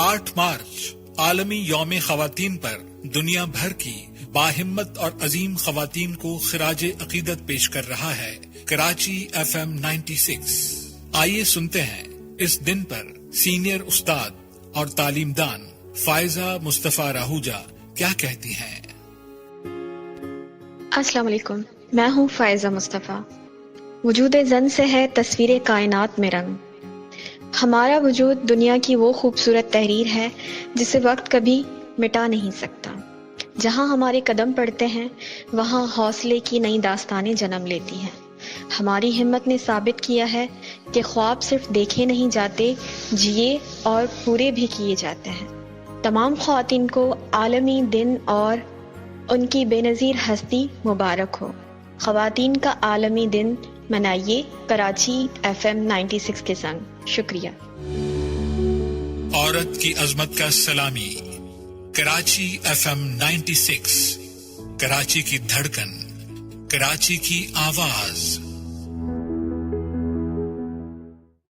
8 مارچ عالمی یوم خواتین پر دنیا بھر کی باہمت اور عظیم خواتین کو خراج عقیدت پیش کر رہا ہے کراچی FM 96۔ آئیے سنتے ہیں اس دن پر سینئر استاد اور تعلیم دان فائزہ مصطفیٰ راہوجہ کیا کہتی ہیں۔ السلام علیکم، میں ہوں فائزہ مصطفیٰ۔ وجود زن سے ہے تصویر کائنات میں رنگ۔ ہمارا وجود دنیا کی وہ خوبصورت تحریر ہے جسے وقت کبھی مٹا نہیں سکتا۔ جہاں ہمارے قدم پڑتے ہیں وہاں حوصلے کی نئی داستانیں جنم لیتی ہیں۔ ہماری ہمت نے ثابت کیا ہے کہ خواب صرف دیکھے نہیں جاتے، جیے اور پورے بھی کیے جاتے ہیں۔ تمام خواتین کو عالمی دن اور ان کی بے نظیر ہستی مبارک ہو۔ خواتین کا عالمی دن منائیے کراچی FM 96 کے سنگ۔ شکریہ۔ عورت کی عظمت کا سلامی، کراچی FM 96، کراچی کی دھڑکن، کراچی کی آواز۔